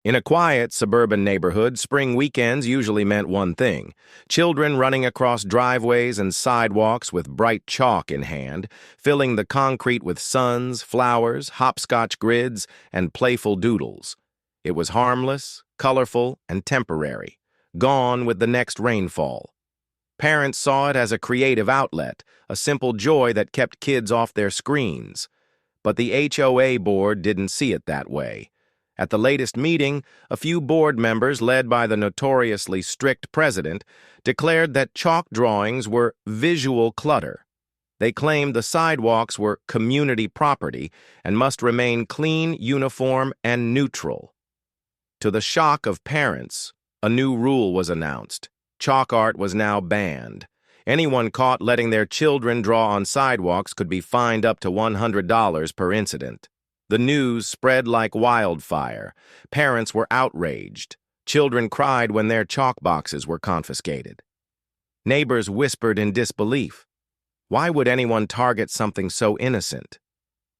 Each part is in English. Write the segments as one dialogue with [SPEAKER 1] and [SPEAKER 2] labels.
[SPEAKER 1] In a quiet suburban neighborhood, spring weekends usually meant one thing: children running across driveways and sidewalks with bright chalk in hand, filling the concrete with suns, flowers, hopscotch grids, and playful doodles. It was harmless, colorful, and temporary, gone with the next rainfall. Parents saw it as a creative outlet, a simple joy that kept kids off their screens. But the HOA board didn't see it that way. At the latest meeting, a few board members, led by the notoriously strict president, declared that chalk drawings were visual clutter. They claimed the sidewalks were community property and must remain clean, uniform, and neutral. To the shock of parents, a new rule was announced. Chalk art was now banned. Anyone caught letting their children draw on sidewalks could be fined up to $100 per incident. The news spread like wildfire. Parents were outraged. Children cried when their chalk boxes were confiscated. Neighbors whispered in disbelief. Why would anyone target something so innocent?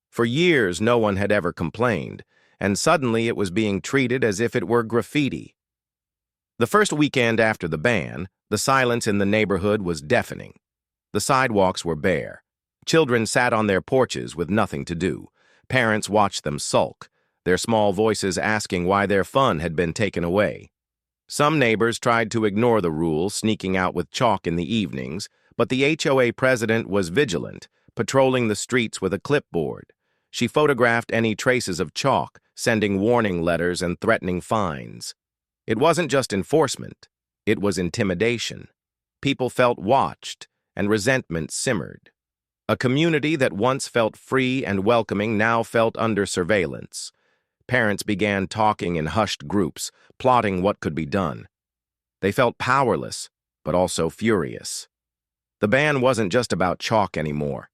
[SPEAKER 1] For years, no one had ever complained, and suddenly it was being treated as if it were graffiti. The first weekend after the ban, the silence in the neighborhood was deafening. The sidewalks were bare. Children sat on their porches with nothing to do. Parents watched them sulk, their small voices asking why their fun had been taken away. Some neighbors tried to ignore the rule, sneaking out with chalk in the evenings, but the HOA president was vigilant, patrolling the streets with a clipboard. She photographed any traces of chalk, sending warning letters and threatening fines. It wasn't just enforcement, it was intimidation. People felt watched, and resentment simmered. A community that once felt free and welcoming now felt under surveillance. Parents began talking in hushed groups, plotting what could be done. They felt powerless, but also furious. The ban wasn't just about chalk anymore.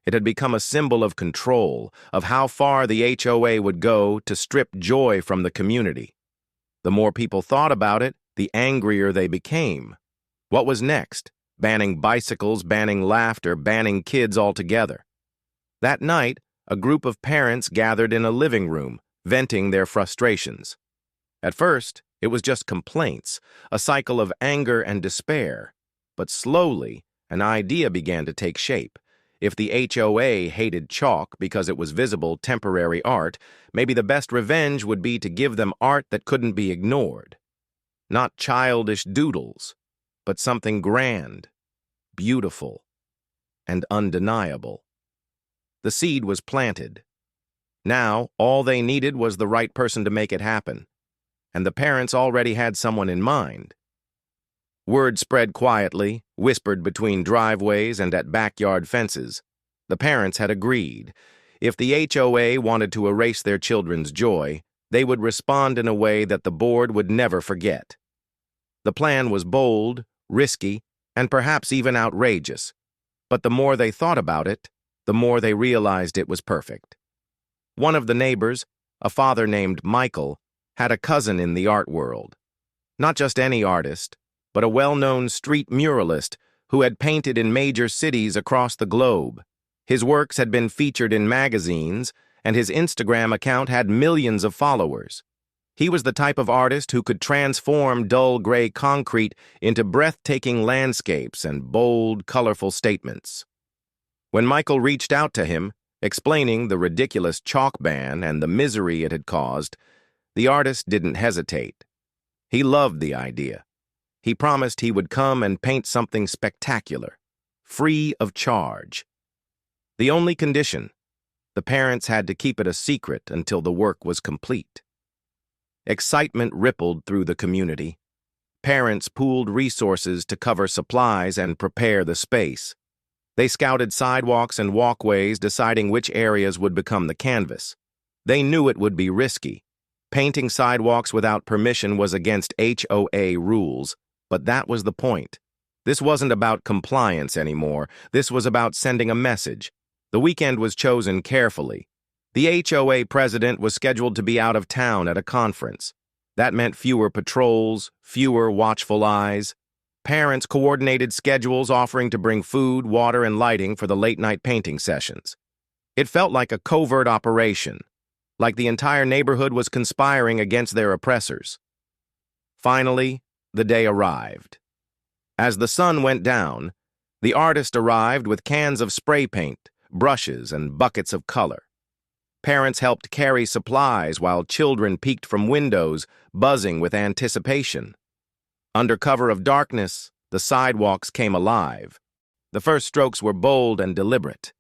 [SPEAKER 1] It had become a symbol of control, of how far the HOA would go to strip joy from the community. The more people thought about it, the angrier they became. What was next? Banning bicycles, banning laughter, banning kids altogether. That night, a group of parents gathered in a living room, venting their frustrations. At first, it was just complaints, a cycle of anger and despair. But slowly, an idea began to take shape. If the HOA hated chalk because it was visible, temporary art, maybe the best revenge would be to give them art that couldn't be ignored. Not childish doodles, but something grand, beautiful, and undeniable. The seed was planted. Now, all they needed was the right person to make it happen, and the parents already had someone in mind. Word spread quietly, whispered between driveways and at backyard fences. The parents had agreed. If the HOA wanted to erase their children's joy, they would respond in a way that the board would never forget. The plan was bold, risky, and perhaps even outrageous. But the more they thought about it, the more they realized it was perfect. One of the neighbors, a father named Michael, had a cousin in the art world. Not just any artist, but a well-known street muralist who had painted in major cities across the globe. His works had been featured in magazines, and his Instagram account had millions of followers. He was the type of artist who could transform dull gray concrete into breathtaking landscapes and bold, colorful statements. When Michael reached out to him, explaining the ridiculous chalk ban and the misery it had caused, the artist didn't hesitate. He loved the idea. He promised he would come and paint something spectacular, free of charge. The only condition: the parents had to keep it a secret until the work was complete. Excitement rippled through the community. Parents pooled resources to cover supplies and prepare the space. They scouted sidewalks and walkways, deciding which areas would become the canvas. They knew it would be risky. Painting sidewalks without permission was against HOA rules, but that was the point. This wasn't about compliance anymore. This was about sending a message. The weekend was chosen carefully. The HOA president was scheduled to be out of town at a conference. That meant fewer patrols, fewer watchful eyes. Parents coordinated schedules, offering to bring food, water, and lighting for the late-night painting sessions. It felt like a covert operation. like the entire neighborhood was conspiring against their oppressors. Finally, the day arrived. As the sun went down, the artist arrived with cans of spray paint, brushes, and buckets of color. Parents helped carry supplies while children peeked from windows, buzzing with anticipation. Under cover of darkness, the sidewalks came alive. The first strokes were bold and deliberate.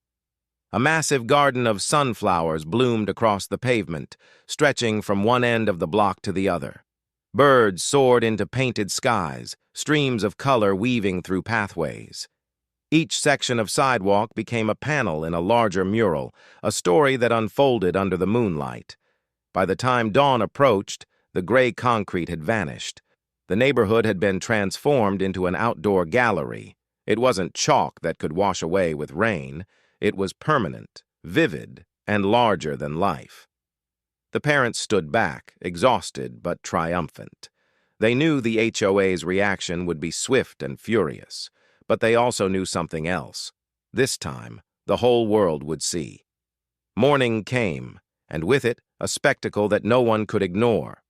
[SPEAKER 1] A massive garden of sunflowers bloomed across the pavement, stretching from one end of the block to the other. Birds soared into painted skies, streams of color weaving through pathways. Each section of sidewalk became a panel in a larger mural, a story that unfolded under the moonlight. By the time dawn approached, the gray concrete had vanished. The neighborhood had been transformed into an outdoor gallery. It wasn't chalk that could wash away with rain. It was permanent, vivid, and larger than life. The parents stood back, exhausted but triumphant. They knew the HOA's reaction would be swift and furious, but they also knew something else. This time, the whole world would see. Morning came, and with it, a spectacle that no one could ignore.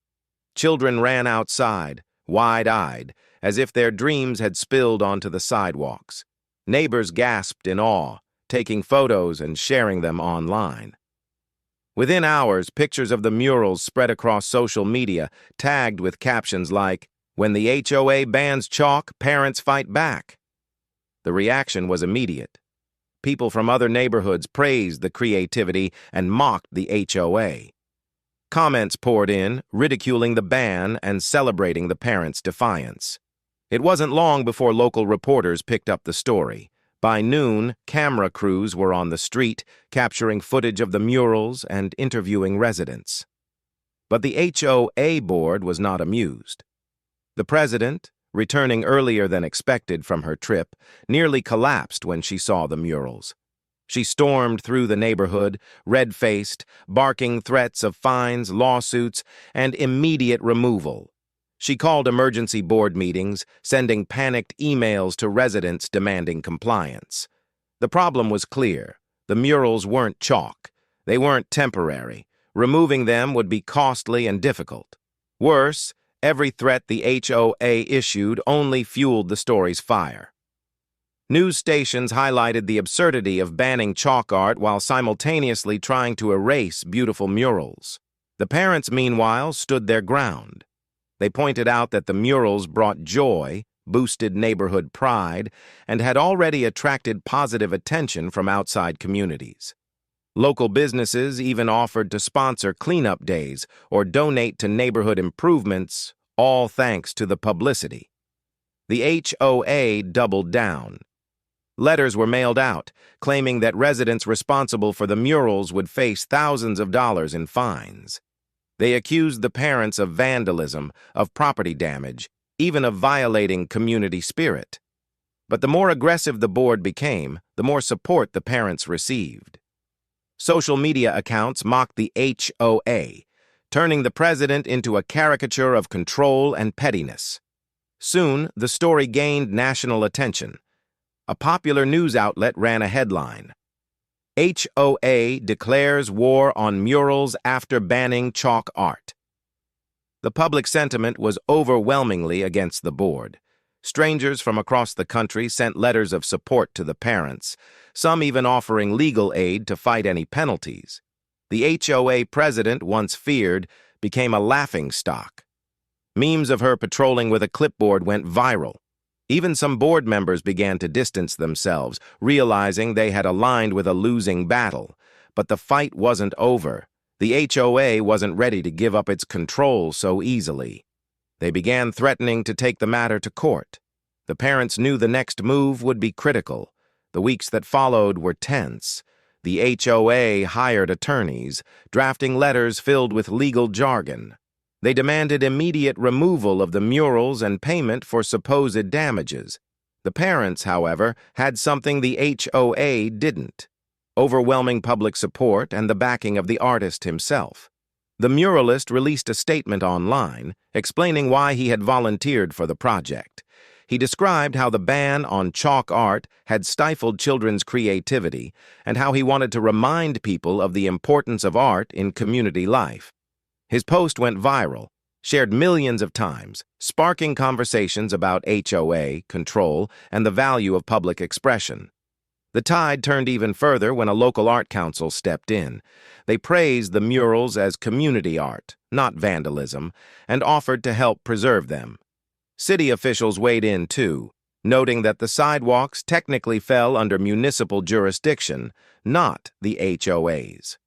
[SPEAKER 1] Children ran outside, wide-eyed, as if their dreams had spilled onto the sidewalks. Neighbors gasped in awe, taking photos and sharing them online. Within hours, pictures of the murals spread across social media, tagged with captions like, "When the HOA bans chalk, parents fight back." The reaction was immediate. People from other neighborhoods praised the creativity and mocked the HOA. Comments poured in, ridiculing the ban and celebrating the parents' defiance. It wasn't long before local reporters picked up the story. By noon, camera crews were on the street, capturing footage of the murals and interviewing residents. But the HOA board was not amused. The president, returning earlier than expected from her trip, nearly collapsed when she saw the murals. She stormed through the neighborhood, red-faced, barking threats of fines, lawsuits, and immediate removal. She called emergency board meetings, sending panicked emails to residents demanding compliance. The problem was clear. The murals weren't chalk. They weren't temporary. Removing them would be costly and difficult. Worse, every threat the HOA issued only fueled the story's fire. News stations highlighted the absurdity of banning chalk art while simultaneously trying to erase beautiful murals. The parents, meanwhile, stood their ground. They pointed out that the murals brought joy, boosted neighborhood pride, and had already attracted positive attention from outside communities. Local businesses even offered to sponsor cleanup days or donate to neighborhood improvements, all thanks to the publicity. The HOA doubled down. Letters were mailed out, claiming that residents responsible for the murals would face thousands of dollars in fines. They accused the parents of vandalism, of property damage, even of violating community spirit. But the more aggressive the board became, the more support the parents received. Social media accounts mocked the HOA, turning the president into a caricature of control and pettiness. Soon, the story gained national attention. A popular news outlet ran a headline: HOA declares war on murals after banning chalk art. The public sentiment was overwhelmingly against the board. Strangers from across the country sent letters of support to the parents, some even offering legal aid to fight any penalties. The HOA president, once feared, became a laughingstock. Memes of her patrolling with a clipboard went viral. Even some board members began to distance themselves, realizing they had aligned with a losing battle. But the fight wasn't over. The HOA wasn't ready to give up its control so easily. They began threatening to take the matter to court. The parents knew the next move would be critical. The weeks that followed were tense. The HOA hired attorneys, drafting letters filled with legal jargon. They demanded immediate removal of the murals and payment for supposed damages. The parents, however, had something the HOA didn't: overwhelming public support and the backing of the artist himself. The muralist released a statement online explaining why he had volunteered for the project. He described how the ban on chalk art had stifled children's creativity and how he wanted to remind people of the importance of art in community life. His post went viral, shared millions of times, sparking conversations about HOA, control, and the value of public expression. The tide turned even further when a local art council stepped in. They praised the murals as community art, not vandalism, and offered to help preserve them. City officials weighed in too, noting that the sidewalks technically fell under municipal jurisdiction, not the HOA's.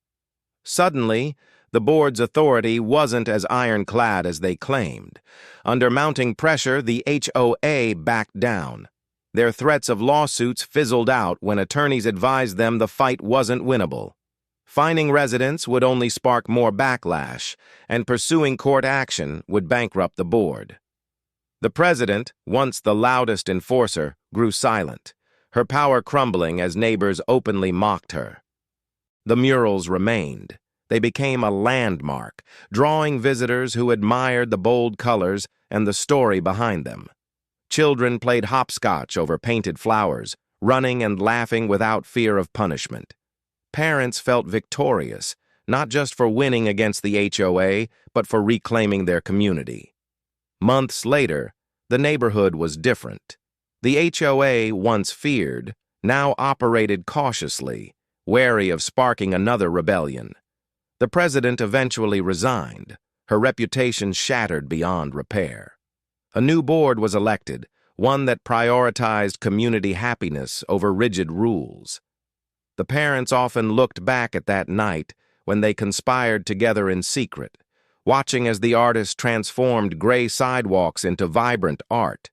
[SPEAKER 1] Suddenly, the board's authority wasn't as ironclad as they claimed. Under mounting pressure, the HOA backed down. Their threats of lawsuits fizzled out when attorneys advised them the fight wasn't winnable. Fining residents would only spark more backlash, and pursuing court action would bankrupt the board. The president, once the loudest enforcer, grew silent, her power crumbling as neighbors openly mocked her. The murals remained. They became a landmark, drawing visitors who admired the bold colors and the story behind them. Children played hopscotch over painted flowers, running and laughing without fear of punishment. Parents felt victorious, not just for winning against the HOA, but for reclaiming their community. Months later, the neighborhood was different. The HOA, once feared, now operated cautiously, wary of sparking another rebellion. The president eventually resigned, her reputation shattered beyond repair. A new board was elected, one that prioritized community happiness over rigid rules. The parents often looked back at that night when they conspired together in secret, watching as the artist transformed gray sidewalks into vibrant art.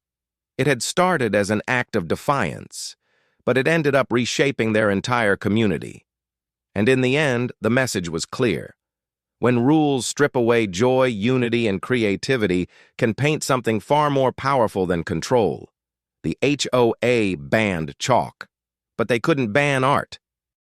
[SPEAKER 1] It had started as an act of defiance, but it ended up reshaping their entire community. And in the end, the message was clear. When rules strip away joy, unity, and creativity, can paint something far more powerful than control. The HOA banned chalk, but they couldn't ban art.